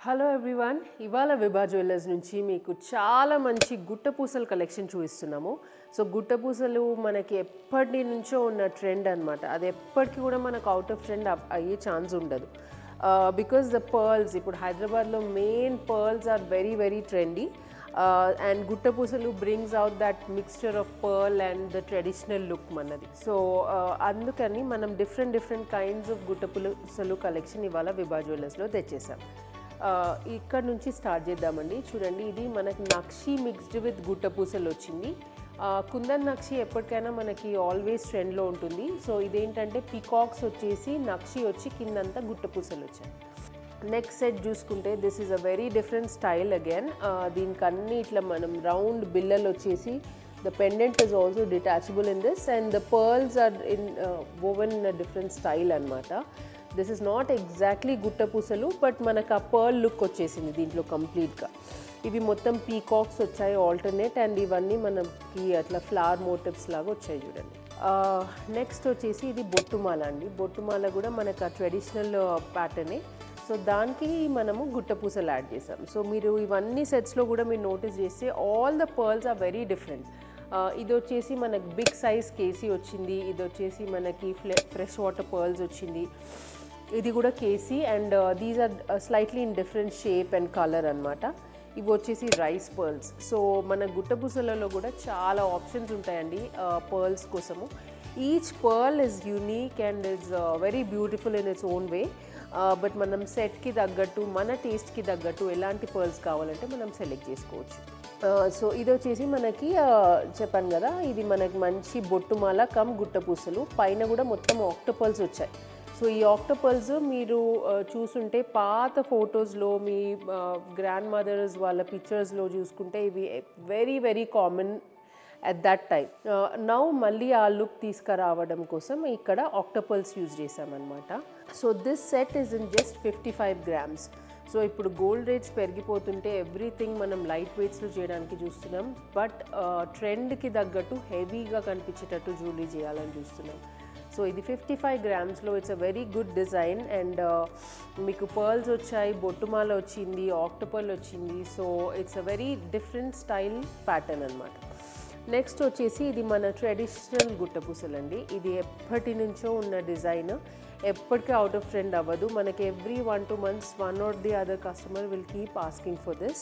Hello everyone, ఇవాళ విభా jewellers నుంచి మీకు చాలా మంచి గుట్టపూసల కలెక్షన్ చూపిస్తున్నాము. సో గుట్టపూసలు మనకి ఎప్పటి నుంచో ఉన్న ట్రెండ్ అనమాట. అది ఎప్పటికీ కూడా మనకు అవుట్ ఆఫ్ ట్రెండ్ అయ్యే ఛాన్స్ ఉండదు. బికాస్ ద పర్ల్స్, ఇప్పుడు హైదరాబాద్లో main pearls are very very trendy. And గుట్టపూసలు brings out that mixture of pearl and the traditional look మనది. సో అందుకని మనం డిఫరెంట్ కైండ్స్ ఆఫ్ గుట్టపూసలు కలెక్షన్ ఇవాళ విభా జ్యువెలర్స్లో తెచ్చేసాం. ఇక్కడ నుంచి స్టార్ట్ చేద్దామండి. చూడండి, ఇది మనకి నక్షి మిక్స్డ్ విత్ గుట్టపూసలు వచ్చింది. కుందన్ నక్షి ఎప్పటికైనా మనకి ఆల్వేస్ ట్రెండ్లో ఉంటుంది. సో ఇదేంటంటే పీకాక్స్ వచ్చేసి నక్షి వచ్చి కిందంతా గుట్టపూసలు వచ్చాయి. నెక్స్ట్ సెట్ చూసుకుంటే this is a very different style again. దీనికి అన్ని ఇట్లా మనం రౌండ్ బిల్లలు వచ్చేసి the pendant is also detachable in this and the pearls are woven in a different style anamata. This is not exactly guttapusalu but manaka pearl look వచ్చేసింది దీంట్లో కంప్లీట్గా. ఇవి మొత్తం పీకాక్స్ వచ్చాయి ఆల్టర్నేట్, అండ్ ఇవన్నీ మనకి అట్లా ఫ్లవర్ మోటివ్స్ లాగా వచ్చాయి చూడండి. నెక్స్ట్ వచ్చేసి ఇది బొట్టుమాల అండి. బొట్టుమాల కూడా మనకు ఆ ట్రెడిషనల్ ప్యాటర్నే. సో దానికి మనము గుట్టపూసలు యాడ్ చేసాం. సో మీరు ఇవన్నీ సెట్స్లో కూడా మీరు నోటీస్ చేస్తే all the pearls are very different. ఇది వచ్చేసి మనకి బిగ్ సైజ్ కేసీ వచ్చింది, ఇది వచ్చేసి మనకి ఫ్రెష్ వాటర్ పర్ల్స్ వచ్చింది, ఇది కూడా కేసీ, and these are slightly in different shape and colour అనమాట. ఇవి వచ్చేసి రైస్ పర్ల్స్. సో మన గుట్టపూసలలో కూడా చాలా ఆప్షన్స్ ఉంటాయండి పర్ల్స్ కోసము. Each pearl is unique and it's very beautiful in its own way. But మనం సెట్కి తగ్గట్టు, మన టేస్ట్కి తగ్గట్టు ఎలాంటి పర్ల్స్ కావాలంటే మనం సెలెక్ట్ చేసుకోవచ్చు. సో ఇది వచ్చేసి మనకి చెప్పాను కదా, ఇది మనకి మంచి బొట్టుమాల కమ్ గుట్టపూసలు. పైన కూడా మొత్తం ఆక్టోపర్ల్స్ వచ్చాయి. సో ఈ ఆక్టోపర్ల్స్ మీరు చూసుంటే పాత ఫొటోస్లో మీ గ్రాండ్ మదర్స్ వాళ్ళ పిక్చర్స్లో చూసుకుంటే ఇవి very very common at that time. Now మళ్ళీ ఆ లుక్ తీసుకురావడం కోసం ఇక్కడ ఆక్టోపర్ల్స్ యూజ్ చేసామన్నమాట. So this set is in just 55 grams. So ఇప్పుడు గోల్డ్ రేట్స్ పెరిగిపోతుంటే ఎవ్రీథింగ్ మనం లైట్ వెయిట్స్లో చేయడానికి చూస్తున్నాం, బట్ ట్రెండ్కి తగ్గట్టు హెవీగా కనిపించేటట్టు జ్యువెలరీ చేయాలని చూస్తున్నాం. సో ఇది 55 grams it's a very good design, and మీకు పర్ల్స్ వచ్చాయి, బొట్టుమాల వచ్చింది, ఆక్టోపర్ల్ వచ్చింది. So it's a very different style pattern అనమాట. నెక్స్ట్ వచ్చేసి ఇది మన ట్రెడిషనల్ గుట్టపూసలు అండి. ఇది ఎప్పటి నుంచో ఉన్న డిజైన్, ఎప్పటికీ అవుట్ ఆఫ్ ట్రెండ్ అవ్వదు. మనకి every 1-2 months one or the other customer will keep asking for this.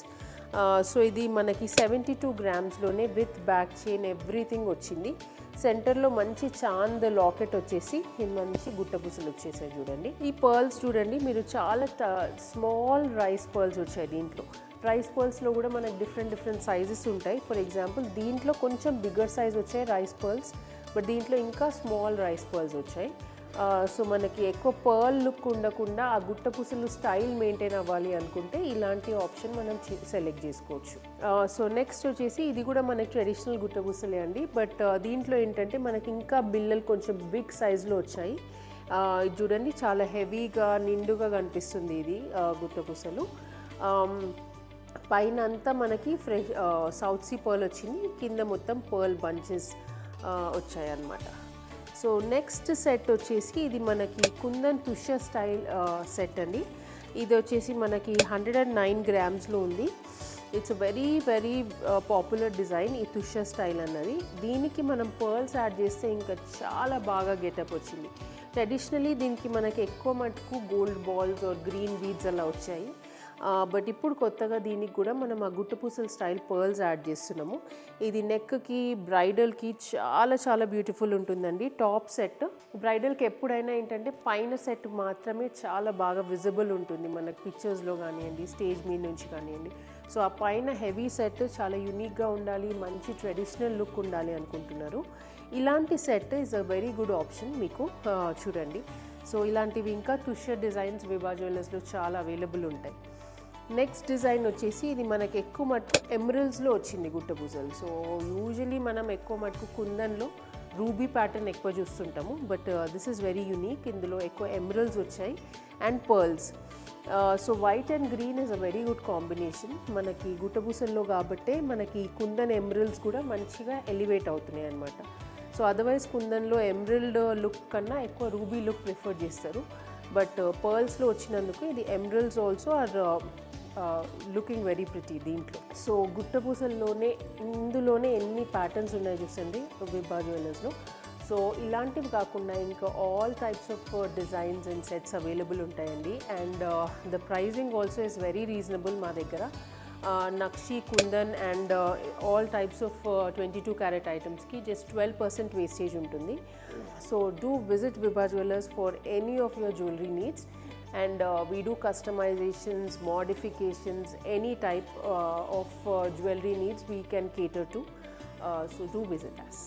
So ఇది మనకి 72 grams with back chain everything వచ్చింది. సెంటర్లో మంచి చాంద్ లాకెట్ వచ్చేసి మంచి గుట్టపూసలు వచ్చేసాయి చూడండి. ఈ పర్ల్స్ చూడండి, మీరు చాలా స్మాల్ రైస్ పర్ల్స్ వచ్చాయి దీంట్లో. రైస్ పర్ల్స్లో కూడా మనకు డిఫరెంట్ సైజెస్ ఉంటాయి. ఫర్ ఎగ్జాంపుల్ దీంట్లో కొంచెం బిగ్గర్ సైజ్ వచ్చాయి రైస్ పర్ల్స్, బట్ దీంట్లో ఇంకా స్మాల్ రైస్ పర్ల్స్ వచ్చాయి. సో మనకి ఎక్కువ పర్ల్ లుక్ ఉండకుండా ఆ గుట్టపూసలు స్టైల్ మెయింటైన్ అవ్వాలి అనుకుంటే ఇలాంటి ఆప్షన్ మనం సెలెక్ట్ చేసుకోవచ్చు. సో నెక్స్ట్ వచ్చేసి ఇది కూడా మనకి ట్రెడిషనల్ గుట్టపూసలే అండి, బట్ దీంట్లో ఏంటంటే మనకి ఇంకా బిల్లలు కొంచెం బిగ్ సైజులో వచ్చాయి. ఇది చూడండి, చాలా హెవీగా నిండుగా కనిపిస్తుంది ఇది గుట్టపూసలు. పైన అంతా మనకి ఫ్రెష్ సౌత్ సీ పర్ల్ వచ్చింది, కింద మొత్తం పర్ల్ బంచెస్ వచ్చాయి అన్నమాట. సో నెక్స్ట్ సెట్ వచ్చేసి ఇది మనకి కుందన్ తుష స్టైల్ సెట్ అండి. ఇది వచ్చేసి మనకి 109 grams ఉంది. It's very very popular design ఈ తుష స్టైల్ అన్నది. దీనికి మనం పర్ల్స్ యాడ్ చేస్తే ఇంకా చాలా బాగా గెటప్ వచ్చింది. ట్రెడిషనలీ దీనికి మనకి ఎక్కువ మటుకు gold balls or green beads అలా వచ్చాయి, బట్ ఇప్పుడు కొత్తగా దీనికి కూడా మనం ఆ గుట్టపూసల స్టైల్ పర్ల్స్ యాడ్ చేస్తున్నాము. ఇది నెక్కి, బ్రైడల్కి చాలా బ్యూటిఫుల్ ఉంటుందండి. టాప్ సెట్ బ్రైడల్కి ఎప్పుడైనా ఏంటంటే పైన సెట్ మాత్రమే చాలా బాగా విజిబుల్ ఉంటుంది మనకు పిక్చర్స్లో కానివ్వండి, స్టేజ్ మీద నుంచి కానివ్వండి. సో ఆ పైన హెవీ సెట్ చాలా యూనిక్గా ఉండాలి, మంచి ట్రెడిషనల్ లుక్ ఉండాలి అనుకుంటున్నారు, ఇలాంటి set is a very good option మీకు. చూడండి, సో ఇలాంటివి ఇంకా తుషర్ డిజైన్స్ విభా జ్యువెలర్స్లో చాలా అవైలబుల్ ఉంటాయి. నెక్స్ట్ డిజైన్ వచ్చేసి ఇది మనకి ఎక్కువ మటుకు ఎమరల్డ్స్లో వచ్చింది గుట్టపూసలు. సో యూజువలీ మనం ఎక్కువ మటుకు కుందన్లో రూబీ ప్యాటర్న్ ఎక్కువ చూస్తుంటాము, but this is very unique. ఇందులో ఎక్కువ ఎమరల్డ్స్ వచ్చాయి and pearls. So white and green is a very good combination మనకి గుట్టపూసల్లో కాబట్టే మనకి కుందన్ ఎమరల్డ్స్ కూడా మంచిగా ఎలివేట్ అవుతున్నాయి అన్నమాట. సో అదర్వైజ్ కుందన్లో ఎమరల్డ్ లుక్ కన్నా ఎక్కువ రూబీ లుక్ ప్రిఫర్ చేస్తారు, బట్ పర్ల్స్లో వచ్చినందుకు ఇది emeralds also are looking very pretty దీంట్లో. సో గుట్టపూసల్లోనే ఇందులోనే ఎన్ని ప్యాటర్న్స్ ఉన్నాయో చూసండి విభా జ్యువెలర్స్లో. సో ఇలాంటివి కాకుండా ఇంకా all types of designs and sets available ఉంటాయండి. And the pricing also is very reasonable మా దగ్గర. Nakshi, kundan and all types of 22 carat ఐటమ్స్కి జస్ట్ 12% వేస్టేజ్ ఉంటుంది. So do visit Vibha jewellers for any of your jewellery needs. And we do customizations, modifications, any type of jewelry needs we can cater to. So do visit us.